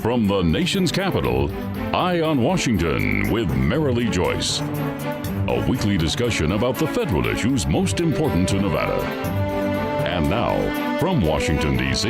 From the nation's capital, Eye on Washington with Marilee Joyce. A weekly discussion about the federal issues most important to Nevada. And now, from Washington, D.C.,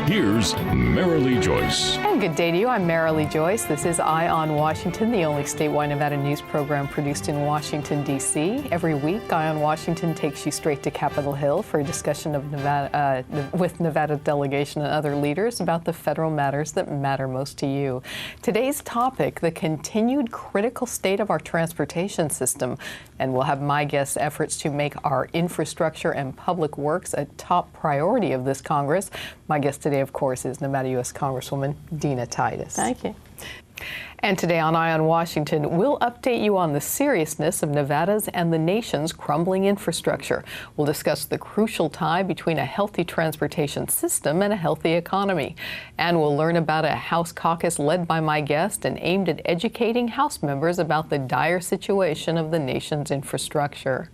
here's Marilee Joyce. And good day to you. I'm Marilee Joyce. This is Eye on Washington, the only statewide Nevada news program produced in Washington, D.C. Every week, Eye on Washington takes you straight to Capitol Hill for a discussion of Nevada, with Nevada delegation and other leaders about the federal matters that matter most to you. Today's topic, the continued critical state of our transportation system. And we'll have my guest's efforts to make our infrastructure and public works a top priority of this Congress. My guest today, of course, is Nevada U.S. Congresswoman Dina Titus. Thank you. And today on Eye on Washington, we'll update you on the seriousness of Nevada's and the nation's crumbling infrastructure. We'll discuss the crucial tie between a healthy transportation system and a healthy economy. And we'll learn about a House caucus led by my guest and aimed at educating House members about the dire situation of the nation's infrastructure.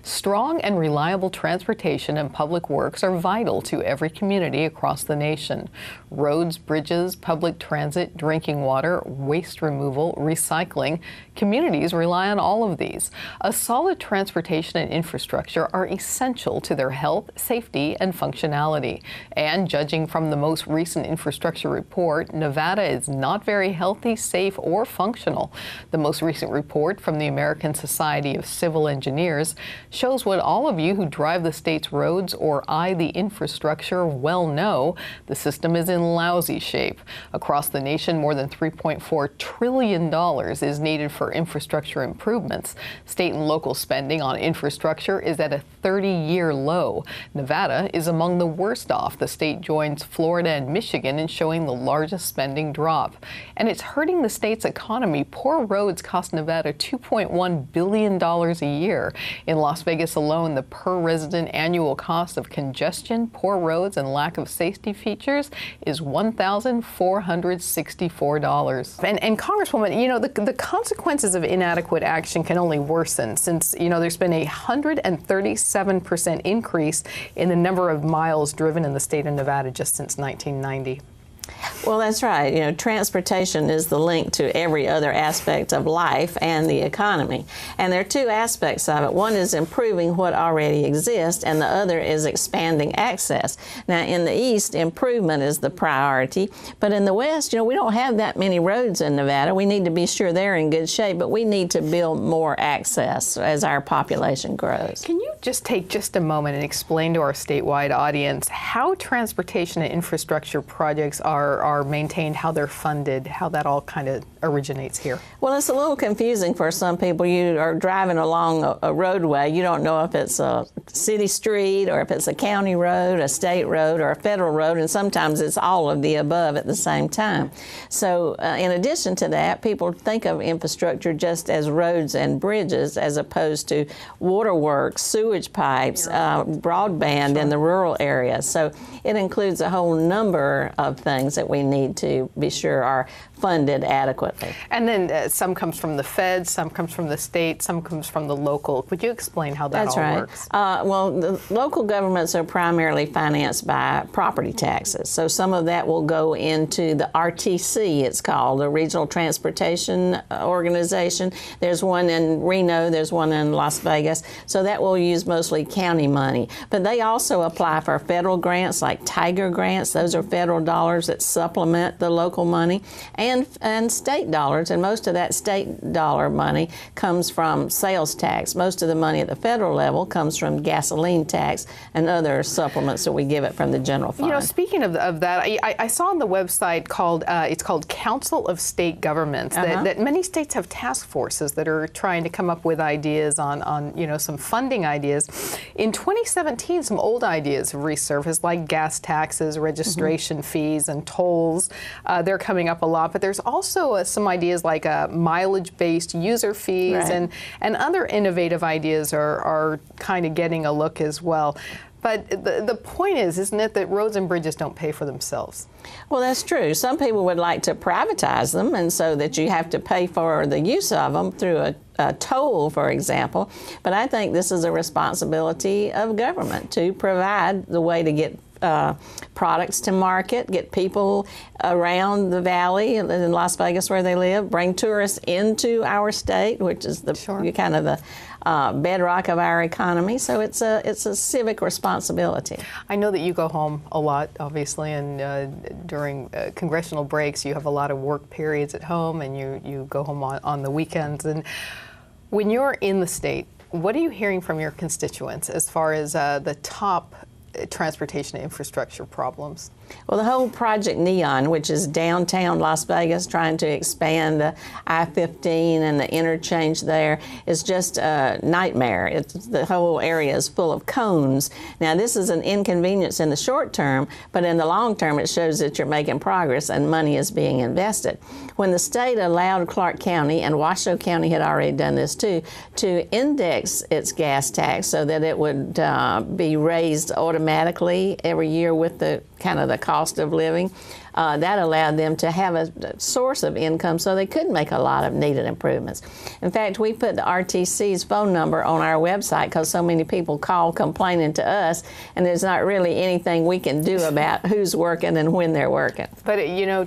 Strong and reliable transportation and public works are vital to every community across the nation. Roads, bridges, public transit, drinking water, waste removal, recycling. Communities rely on all of these. A solid transportation and infrastructure are essential to their health, safety, and functionality. And judging from the most recent infrastructure report, Nevada is not very healthy, safe, or functional. The most recent report from the American Society of Civil Engineers shows what all of you who drive the state's roads or eye the infrastructure well know: the system is in lousy shape. Across the nation, more than $3.4 trillion is needed for infrastructure improvements. State and local spending on infrastructure is at a 30-year low. Nevada is among the worst off. The state joins Florida and Michigan in showing the largest spending drop. And it's hurting the state's economy. Poor roads cost Nevada $2.1 billion a year. In Las Vegas alone, the per-resident annual cost of congestion, poor roads, and lack of safety features is $1,464. And Congresswoman, you know, the consequences of inadequate action can only worsen since, you know, there's been a 137% increase in the number of miles driven in the state of Nevada just since 1990. Well, that's right. You know, transportation is the link to every other aspect of life and the economy. And there are two aspects of it. One is improving what already exists, and the other is expanding access. Now, in the East, improvement is the priority. But in the West, you know, we don't have that many roads in Nevada. We need to be sure they're in good shape, but we need to build more access as our population grows. Can you just take just a moment and explain to our statewide audience how transportation and infrastructure projects are maintained, how they're funded, how that all kind of originates here? Well, it's a little confusing for some people. You are driving along a roadway. You don't know if it's a city street or if it's a county road, a state road, or a federal road, and sometimes it's all of the above at the same time. So in addition to that, people think of infrastructure just as roads and bridges as opposed to waterworks, sewage pipes, broadband in the rural areas. So it includes a whole number of things that we need to be sure are funded adequately. And then some comes from the feds, some comes from the state, some comes from the local. Would you explain how that works? Well, the local governments are primarily financed by property taxes. So some of that will go into the RTC, it's called, the Regional Transportation Organization. There's one in Reno, there's one in Las Vegas. So that will use mostly county money. But they also apply for federal grants like Tiger grants. Those are federal dollars that supplement the local money. And state dollars, and most of that state dollar money comes from sales tax. Most of the money at the federal level comes from gasoline tax and other supplements that we give it from the general fund. You know, speaking of that, I saw on the website it's called Council of State Governments that many states have task forces that are trying to come up with ideas on you know, some funding ideas. In 2017, some old ideas have resurfaced, like gas taxes, registration fees, and tolls. They're coming up a lot, but there's also some ideas like mileage-based user fees, and other innovative ideas are kind of getting a look as well. But the point is, isn't it, that roads and bridges don't pay for themselves? Well, that's true. Some people would like to privatize them, and so that you have to pay for the use of them through a toll, for example. But I think this is a responsibility of government to provide the way to get products to market, get people around the valley in Las Vegas where they live, bring tourists into our state, which is the kind of the bedrock of our economy. So it's a civic responsibility. I know that you go home a lot, obviously, and during congressional breaks, you have a lot of work periods at home, and you go home on the weekends. And when you're in the state, what are you hearing from your constituents as far as the top transportation infrastructure problems? Well, the whole Project Neon, which is downtown Las Vegas, trying to expand the I-15 and the interchange there, is just a nightmare. The whole area is full of cones. Now, this is an inconvenience in the short term, but in the long term, it shows that you're making progress and money is being invested. When the state allowed Clark County, and Washoe County had already done this too, to index its gas tax so that it would be raised automatically every year with the kind of the cost of living, that allowed them to have a source of income so they could make a lot of needed improvements. In fact, we put the RTC's phone number on our website because so many people call complaining to us, and there's not really anything we can do about who's working and when they're working. But, you know,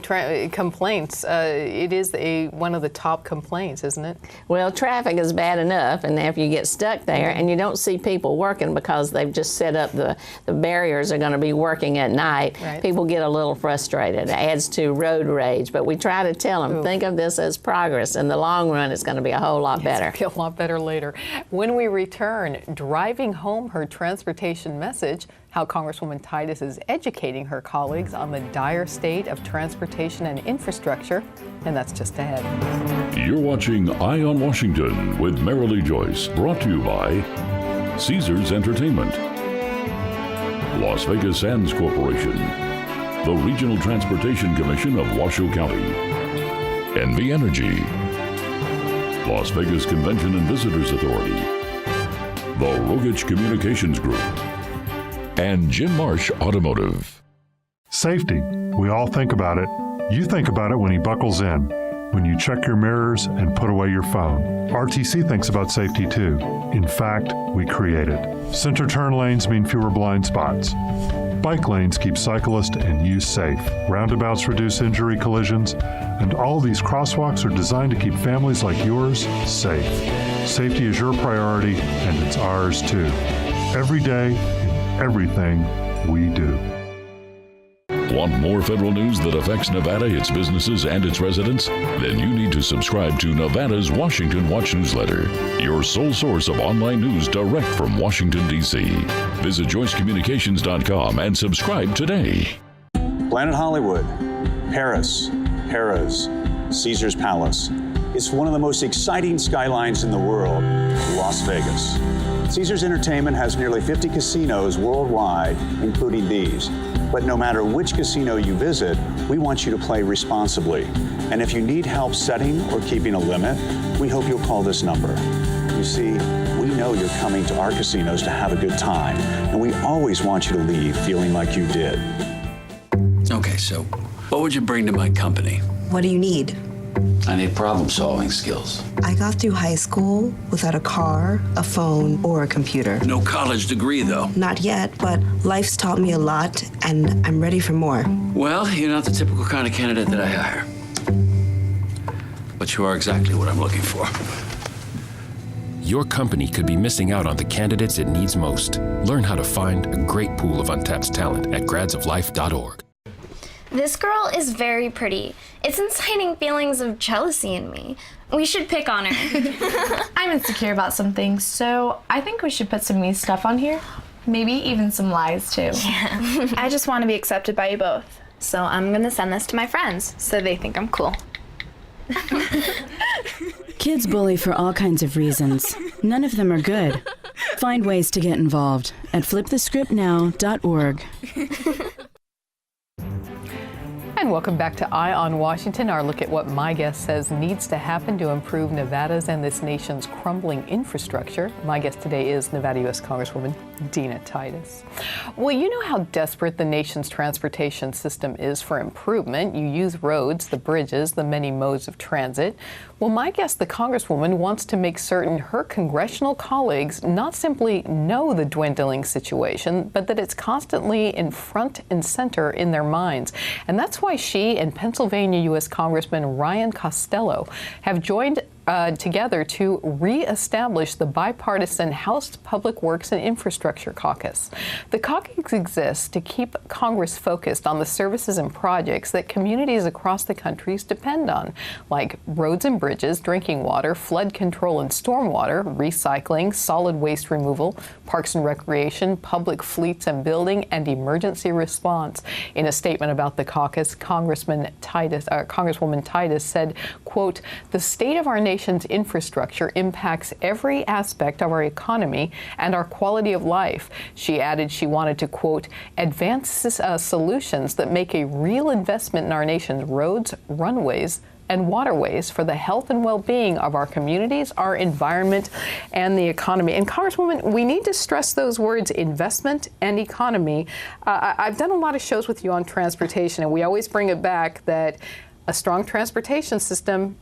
complaints, it is one of the top complaints, isn't it? Well, traffic is bad enough, and if you get stuck there and you don't see people working because they've just set up the barriers are going to be working at night, people get a little frustrated. It adds to road rage, but we try to tell them, think of this as progress. In the long run, it's going to be a whole lot better. It's going to be a lot better later. When we return, driving home her transportation message, how Congresswoman Titus is educating her colleagues on the dire state of transportation and infrastructure, and that's just ahead. You're watching Eye on Washington with Marilee Joyce, brought to you by Caesars Entertainment, Las Vegas Sands Corporation, the Regional Transportation Commission of Washoe County, NV Energy, Las Vegas Convention and Visitors Authority, the Rogich Communications Group, and Jim Marsh Automotive. Safety. We all think about it. You think about it when he buckles in, when you check your mirrors and put away your phone. RTC thinks about safety too. In fact, we create it. Center turn lanes mean fewer blind spots. Bike lanes keep cyclists and you safe. Roundabouts reduce injury collisions. And all these crosswalks are designed to keep families like yours safe. Safety is your priority, and it's ours too. Every day, in everything we do. Want more federal news that affects Nevada, its businesses, and its residents? Then you need to subscribe to Nevada's Washington Watch newsletter, your sole source of online news direct from Washington, D.C. Visit joycecommunications.com and subscribe today. Planet Hollywood, Paris, Harrah's, Caesar's Palace. It's one of the most exciting skylines in the world, Las Vegas. Caesars Entertainment has nearly 50 casinos worldwide, including these. But no matter which casino you visit, we want you to play responsibly. And if you need help setting or keeping a limit, we hope you'll call this number. You see, we know you're coming to our casinos to have a good time, and we always want you to leave feeling like you did. Okay, so what would you bring to my company? What do you need? I need problem-solving skills. I got through high school without a car, a phone, or a computer. No college degree, though. Not yet, but life's taught me a lot, and I'm ready for more. Well, you're not the typical kind of candidate that I hire. But you are exactly what I'm looking for. Your company could be missing out on the candidates it needs most. Learn how to find a great pool of untapped talent at gradsoflife.org. This girl is very pretty. It's inciting feelings of jealousy in me. We should pick on her. I'm insecure about some things, so I think we should put some me stuff on here. Maybe even some lies, too. Yeah. I just want to be accepted by you both. So I'm going to send this to my friends so they think I'm cool. Kids bully for all kinds of reasons. None of them are good. Find ways to get involved at flipthescriptnow.org. And welcome back to Eye on Washington, our look at what my guest says needs to happen to improve Nevada's and this nation's crumbling infrastructure. My guest today is Nevada U.S. Congresswoman Dina, Titus. Well, you know how desperate the nation's transportation system is for improvement. You use roads, the bridges, the many modes of transit. Well, my guest, the Congresswoman, wants to make certain her congressional colleagues not simply know the dwindling situation, but that it's constantly in front and center in their minds. And that's why she and Pennsylvania U.S. Congressman Ryan Costello have joined together to reestablish the bipartisan House Public Works and Infrastructure Caucus. The caucus exists to keep Congress focused on the services and projects that communities across the country depend on, like roads and bridges, drinking water, flood control and stormwater, recycling, solid waste removal, parks and recreation, public fleets and building, and emergency response. In a statement about the caucus, Congresswoman Titus said, quote, "The state of our nation's infrastructure impacts every aspect of our economy and our quality of life." She added she wanted to, quote, "advance solutions that make a real investment in our nation's roads, runways, and waterways for the health and well-being of our communities, our environment, and the economy." And Congresswoman, we need to stress those words, investment and economy. I've done a lot of shows with you on transportation, and we always bring it back that a strong transportation system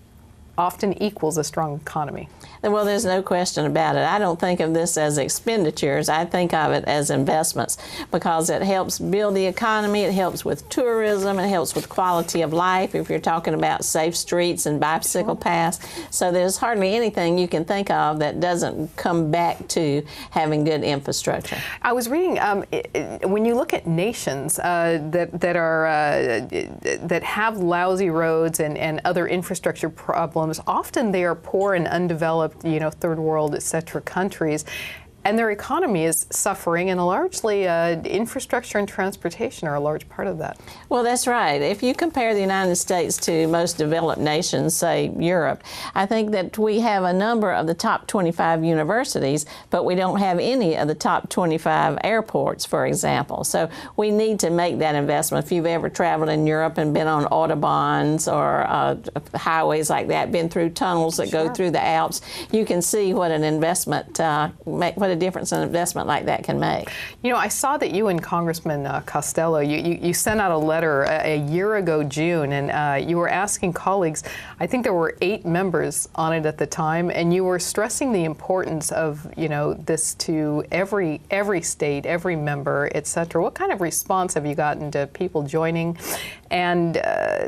often equals a strong economy. Well, there's no question about it. I don't think of this as expenditures. I think of it as investments because it helps build the economy, it helps with tourism, it helps with quality of life if you're talking about safe streets and bicycle paths. So there's hardly anything you can think of that doesn't come back to having good infrastructure. I was reading, when you look at nations that have lousy roads and other infrastructure problems, often they are poor and undeveloped, third world, et cetera, countries. And their economy is suffering, and largely infrastructure and transportation are a large part of that. Well, that's right. If you compare the United States to most developed nations, say Europe, I think that we have a number of the top 25 universities, but we don't have any of the top 25 airports, for example. So we need to make that investment. If you've ever traveled in Europe and been on autobahns or highways like that, been through tunnels that go through the Alps, you can see what an investment, what a difference an investment like that can make. I saw that you and Congressman Costello, you sent out a letter a year ago, June, and you were asking colleagues, I think there were 8 members on it at the time, and you were stressing the importance of, this to every state, every member, et cetera. What kind of response have you gotten to people joining? And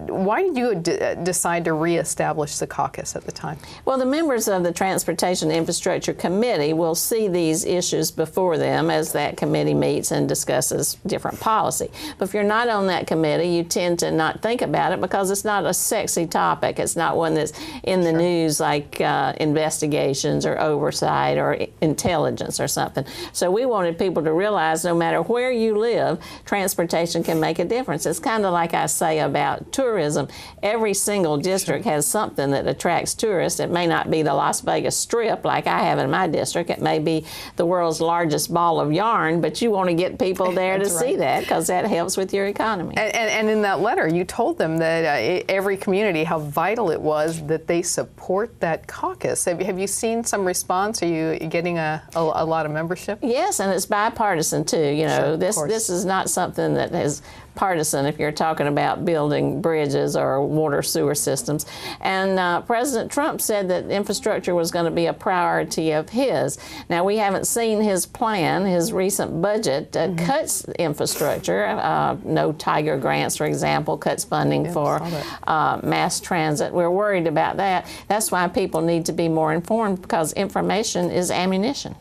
why did you decide to reestablish the caucus at the time? Well, the members of the Transportation Infrastructure Committee will see these issues before them as that committee meets and discusses different policy. But if you're not on that committee, you tend to not think about it because it's not a sexy topic. It's not one that's in the news like investigations or oversight or intelligence or something. So we wanted people to realize no matter where you live, transportation can make a difference. It's kind of like I say about tourism. Every single district has something that attracts tourists. It may not be the Las Vegas Strip like I have in my district. It may be the world's largest ball of yarn, but you want to get people there to see that because that helps with your economy. And in that letter, you told them that every community, how vital it was that they support that caucus. Have you seen some response? Are you getting a lot of membership? Yes, and it's bipartisan too. This is not something that is partisan if you're talking about building bridges or water sewer systems. And President Trump said that infrastructure was going to be a priority of his. Now, we haven't seen his plan. His recent budget cuts infrastructure. No Tiger grants, for example, cuts funding for mass transit. We're worried about that. That's why people need to be more informed because information is ammunition.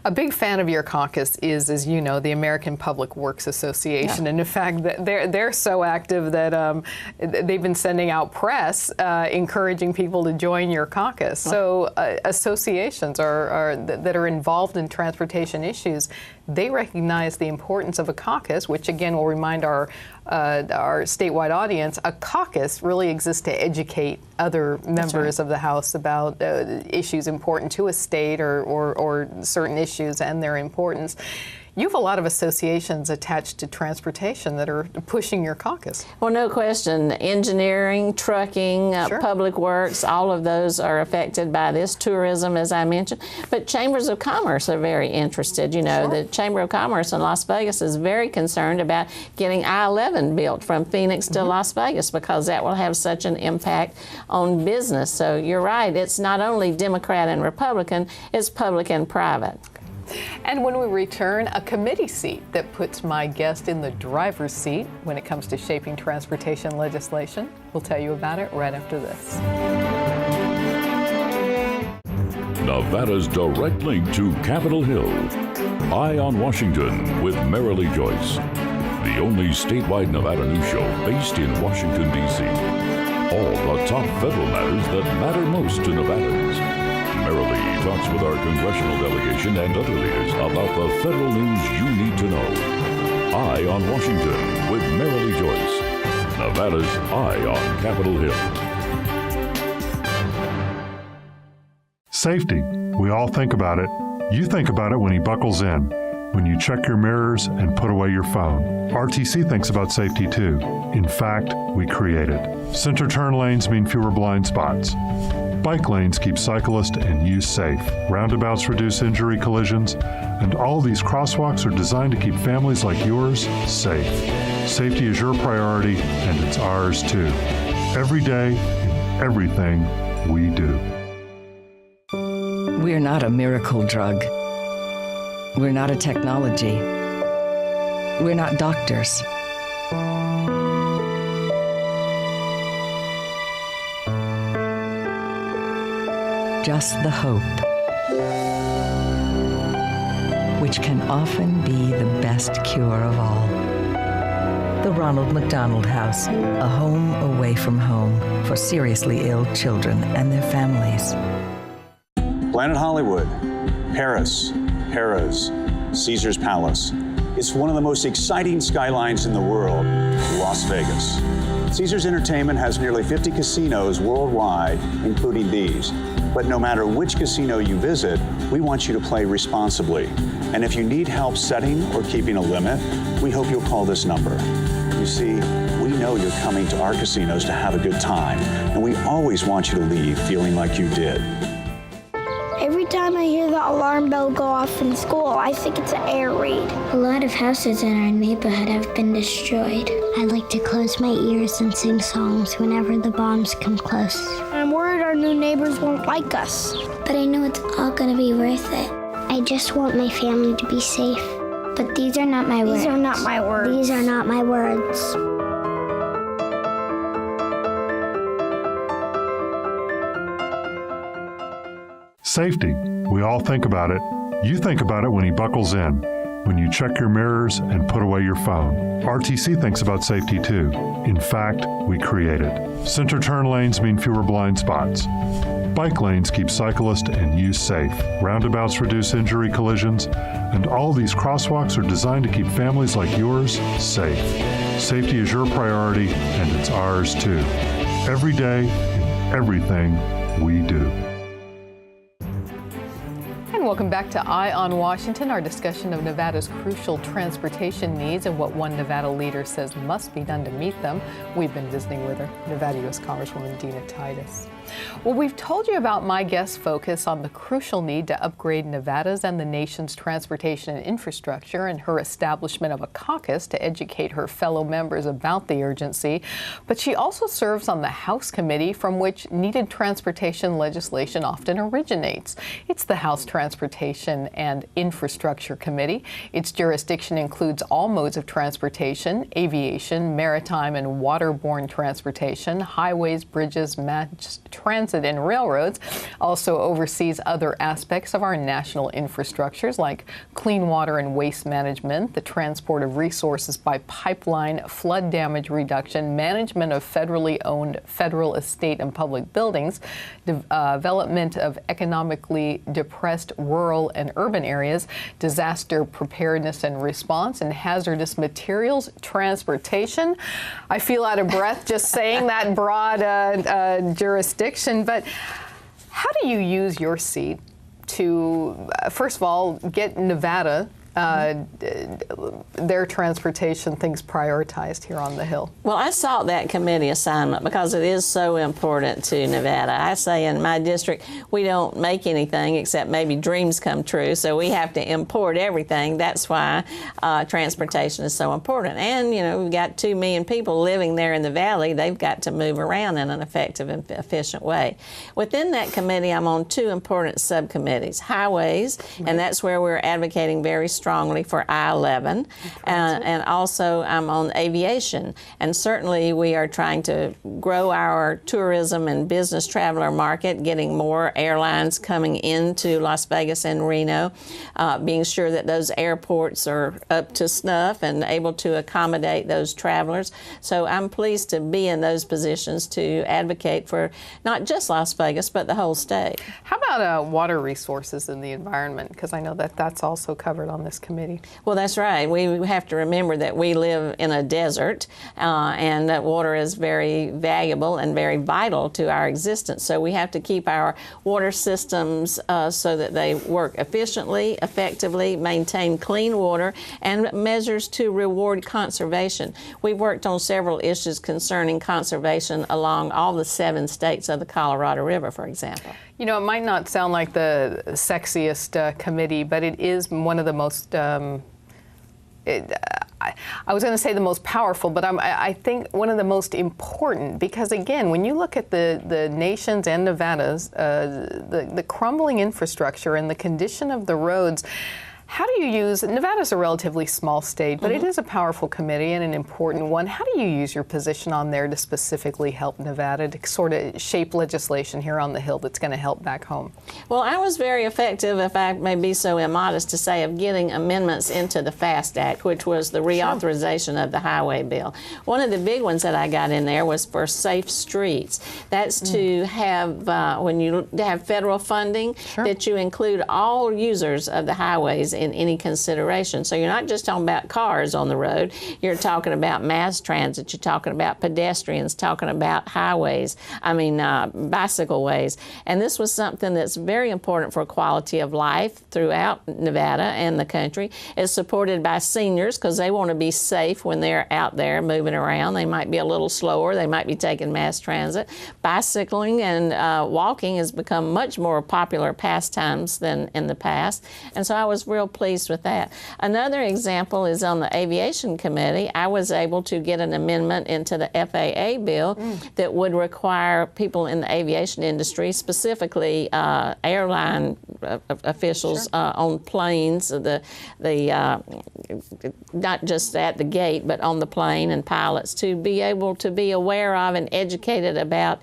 A big fan of your caucus is, as you know, the American Public Works Association. And in fact, they're so active that they've been sending out press encouraging people to join your caucus. So associations that are involved in transportation issues, they recognize the importance of a caucus, which again will remind our statewide audience, a caucus really exists to educate other members of the House about issues important to a state or certain issues and their importance. You have a lot of associations attached to transportation that are pushing your caucus. Well, no question. Engineering, trucking, public works, all of those are affected by this. Tourism, as I mentioned. But chambers of commerce are very interested. You know, the Chamber of Commerce in Las Vegas is very concerned about getting I-11 built from Phoenix to Las Vegas, because that will have such an impact on business. So you're right. It's not only Democrat and Republican, it's public and private. And when we return, a committee seat that puts my guest in the driver's seat when it comes to shaping transportation legislation. We'll tell you about it right after this. Nevada's direct link to Capitol Hill. Eye on Washington with Marilee Joyce. The only statewide Nevada news show based in Washington, D.C. All the top federal matters that matter most to Nevadans. Marilee talks with our congressional delegation and other leaders about the federal news you need to know. Eye on Washington with Marilee Joyce. Nevada's Eye on Capitol Hill. Safety. We all think about it. You think about it when he buckles in, when you check your mirrors and put away your phone. RTC thinks about safety too. In fact, we create it. Center turn lanes mean fewer blind spots. Bike lanes keep cyclists and you safe. Roundabouts reduce injury collisions. And all these crosswalks are designed to keep families like yours safe. Safety is your priority, and it's ours too. Every day, in everything we do. We're not a miracle drug. We're not a technology. We're not doctors. Just the hope, which can often be the best cure of all. The Ronald McDonald House, a home away from home for seriously ill children and their families. Planet Hollywood, Paris, Harrah's, Caesar's Palace. It's one of the most exciting skylines in the world, Las Vegas. Caesars Entertainment has nearly 50 casinos worldwide, including these. But no matter which casino you visit, we want you to play responsibly. And if you need help setting or keeping a limit, we hope you'll call this number. You see, we know you're coming to our casinos to have a good time, and we always want you to leave feeling like you did. Every time I hear the alarm bell go off in school, I think it's an air raid. A lot of houses in our neighborhood have been destroyed. I like to close my ears and sing songs whenever the bombs come close. I'm worried our new neighbors won't like us. But I know it's all gonna be worth it. I just want my family to be safe. But these are not my words. These are not my words. These are not my words. Safety. We all think about it. You think about it when he buckles in, when you check your mirrors and put away your phone. RTC thinks about safety too. In fact, we create it. Center turn lanes mean fewer blind spots. Bike lanes keep cyclists and you safe. Roundabouts reduce injury collisions. And all these crosswalks are designed to keep families like yours safe. Safety is your priority, and it's ours too. Every day, in everything we do. Welcome back to Eye on Washington, our discussion of Nevada's crucial transportation needs and what one Nevada leader says must be done to meet them. We've been visiting with her, Nevada U.S. Congresswoman Dina Titus. Well, we've told you about my guest's focus on the crucial need to upgrade Nevada's and the nation's transportation and infrastructure, and her establishment of a caucus to educate her fellow members about the urgency. But she also serves on the House committee from which needed transportation legislation often originates. It's the House Transportation and Infrastructure Committee. Its jurisdiction includes all modes of transportation: aviation, maritime and waterborne transportation, highways, bridges, mass transit and railroads. Also oversees other aspects of our national infrastructures like clean water and waste management, the transport of resources by pipeline, flood damage reduction, management of federally owned federal estate and public buildings, development of economically depressed rural and urban areas, disaster preparedness and response, and hazardous materials transportation. I feel out of breath just saying that broad jurisdiction, but how do you use your seat to, first of all, get Nevada their transportation things prioritized here on the Hill? Well, I sought that committee assignment because it is so important to Nevada. I say in my district, we don't make anything except maybe dreams come true, so we have to import everything. That's why transportation is so important. And, you know, we've got 2 million people living there in the valley. They've got to move around in an effective and efficient way. Within that committee, I'm on 2 important subcommittees, highways, and that's where we're advocating very strongly for I-11, and also I'm on aviation. And certainly we are trying to grow our tourism and business traveler market, getting more airlines coming into Las Vegas and Reno, being sure that those airports are up to snuff and able to accommodate those travelers. So I'm pleased to be in those positions to advocate for not just Las Vegas, but the whole state. How about water resources and the environment? Because I know that that's also covered on this committee. Well, that's right. We have to remember that we live in a desert, and that water is very valuable and very vital to our existence. So we have to keep our water systems so that they work efficiently, effectively, maintain clean water, and measures to reward conservation. We've worked on several issues concerning conservation along all the 7 states of the Colorado River, for example. You know, it might not sound like the sexiest committee, but it is one of the most, I was going to say the most powerful, but I think one of the most important, because again, when you look at the nation's and Nevada's, the crumbling infrastructure and the condition of the roads, how do you use, Nevada's a relatively small state, but it is a powerful committee and an important one. How do you use your position on there to specifically help Nevada to sort of shape legislation here on the Hill that's going to help back home? Well, I was very effective, if I may be so immodest to say, of getting amendments into the FAST Act, which was the reauthorization of the highway bill. One of the big ones that I got in there was for safe streets. That's to have, when you have federal funding, that you include all users of the highways in any consideration. So you're not just talking about cars on the road, you're talking about mass transit, you're talking about pedestrians, talking about highways, bicycle ways. And this was something that's very important for quality of life throughout Nevada and the country. It's supported by seniors because they want to be safe when they're out there moving around. They might be a little slower, they might be taking mass transit. Bicycling and walking has become much more popular pastimes than in the past. And so I was real pleased with that. Another example is on the Aviation Committee. I was able to get an amendment into the FAA bill that would require people in the aviation industry, specifically airline officials on planes, not just at the gate, but on the plane, and pilots, to be able to be aware of and educated about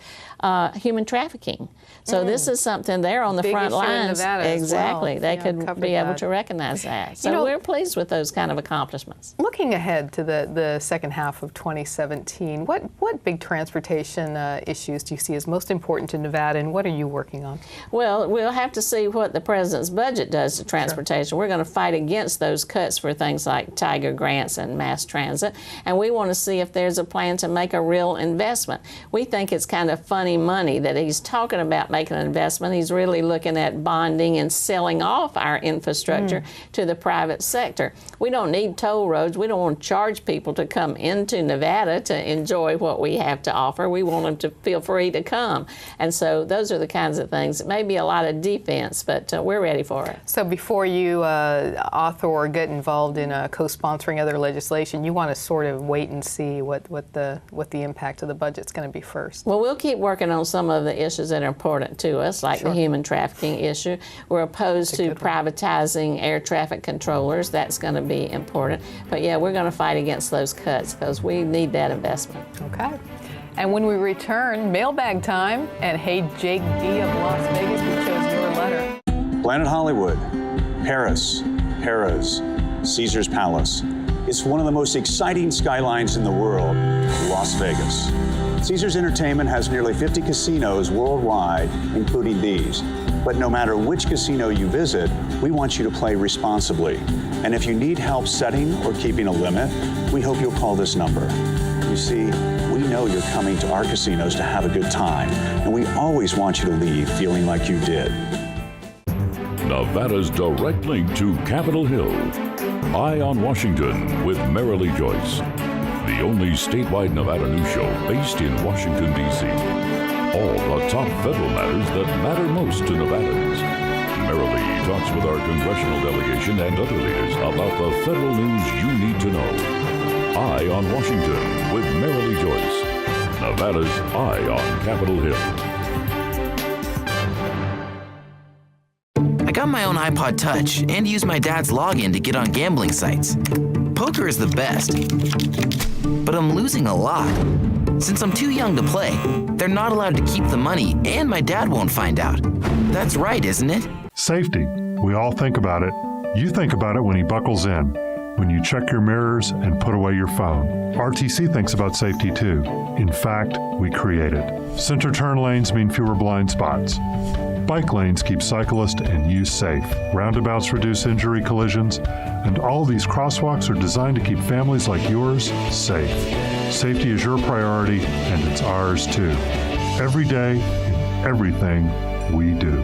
human trafficking. So this is something they're on the front lines. Exactly. They could be able to recognize that. So we're pleased with those kind of accomplishments. Looking ahead to the second half of 2017, what big transportation issues do you see as most important to Nevada, and what are you working on? Well, we'll have to see what the president's budget does to transportation. We're going to fight against those cuts for things like Tiger grants and mass transit, and we want to see if there's a plan to make a real investment. We think it's kind of funny money that he's talking about making an investment. He's really looking at bonding and selling off our infrastructure to the private sector. We don't need toll roads. We don't want to charge people to come into Nevada to enjoy what we have to offer. We want them to feel free to come. And so those are the kinds of things. It may be a lot of defense, but we're ready for it. So before you author or get involved in co-sponsoring other legislation, you want to sort of wait and see what the impact of the budget's going to be first. Well, we'll keep working on some of the issues that are important to us, like the human trafficking issue. We're opposed to privatizing air traffic controllers. That's going to be important. But yeah, we're going to fight against those cuts because we need that investment. Okay. And when we return, mailbag time. And hey, Jake D. of Las Vegas, we chose your letter. Planet Hollywood, Paris, Harrah's, Caesar's Palace. It's one of the most exciting skylines in the world, Las Vegas. Caesars Entertainment has nearly 50 casinos worldwide, including these. But no matter which casino you visit, we want you to play responsibly. And if you need help setting or keeping a limit, we hope you'll call this number. You see, we know you're coming to our casinos to have a good time, and we always want you to leave feeling like you did. Nevada's direct link to Capitol Hill. Eye on Washington with Merrily Joyce, the only statewide Nevada news show based in Washington, D.C. All the top federal matters that matter most to Nevadans. Merrily talks with our congressional delegation and other leaders about the federal news you need to know. Eye on Washington with Merrily Joyce, Nevada's Eye on Capitol Hill. I got my own iPod Touch and use my dad's login to get on gambling sites. Poker is the best, but I'm losing a lot. Since I'm too young to play, they're not allowed to keep the money and my dad won't find out. That's right, isn't it? Safety. We all think about it. You think about it when he buckles in, when you check your mirrors and put away your phone. RTC thinks about safety too. In fact, we create it. Center turn lanes mean fewer blind spots. Bike lanes keep cyclists and you safe. Roundabouts reduce injury collisions. And all these crosswalks are designed to keep families like yours safe. Safety is your priority, and it's ours too. Every day, in everything we do.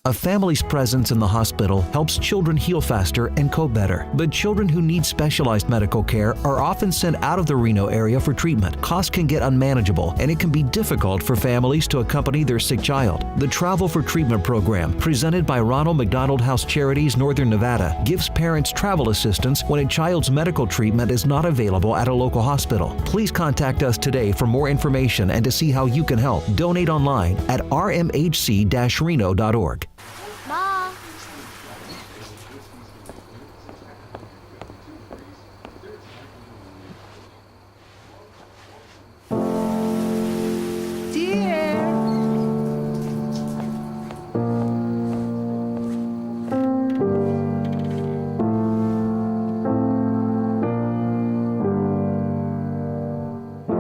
A family's presence in the hospital helps children heal faster and cope better. But children who need specialized medical care are often sent out of the Reno area for treatment. Costs can get unmanageable, and it can be difficult for families to accompany their sick child. The Travel for Treatment program, presented by Ronald McDonald House Charities Northern Nevada, gives parents travel assistance when a child's medical treatment is not available at a local hospital. Please contact us today for more information and to see how you can help. Donate online at rmhc-reno.org. Mom.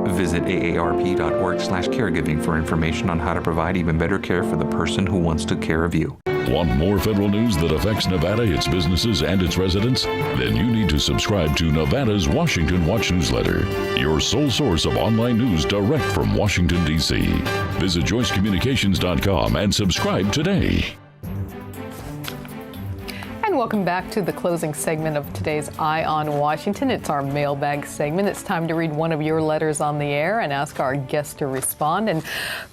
Visit aarp.org/caregiving for information on how to provide even better care for the person who wants to care of you. Want more federal news that affects Nevada, its businesses, and its residents? Then you need to subscribe to Nevada's Washington Watch newsletter, your sole source of online news direct from Washington, D.C. Visit joycecommunications.com and subscribe today. And welcome back to the closing segment of today's Eye on Washington. It's our mailbag segment. It's time to read one of your letters on the air and ask our guest to respond. And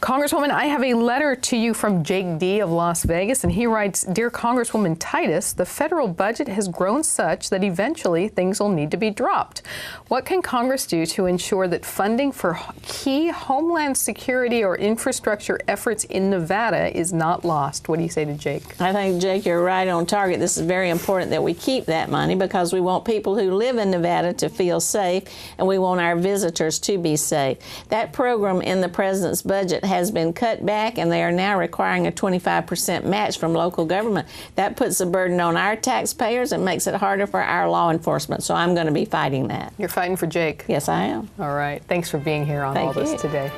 Congresswoman, I have a letter to you from Jake D. of Las Vegas, and he writes, Dear Congresswoman Titus, the federal budget has grown such that eventually things will need to be dropped. What can Congress do to ensure that funding for key homeland security or infrastructure efforts in Nevada is not lost? What do you say to Jake? I think, Jake, you're right on target. This is very important that we keep that money because we want people who live in Nevada to feel safe, and we want our visitors to be safe. That program in the president's budget has been cut back, and they are now requiring a 25% match from local government. That puts a burden on our taxpayers and makes it harder for our law enforcement. So I'm going to be fighting that. You're fighting for Jake? Yes, I am. All right. Thanks for being here on Thank all this you. today.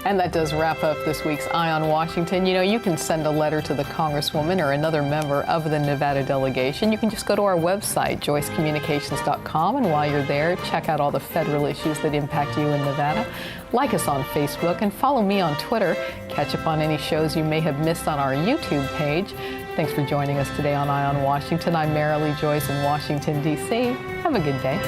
And that does wrap up this week's Eye on Washington. You know, you can send a letter to the Congresswoman or another member of the Nevada delegation. You can just go to our website, joycecommunications.com, and while you're there, check out all the federal issues that impact you in Nevada. Like us on Facebook and follow me on Twitter. Catch up on any shows you may have missed on our YouTube page. Thanks for joining us today on Eye on Washington. I'm Merrily Joyce in Washington, D.C. Have a good day.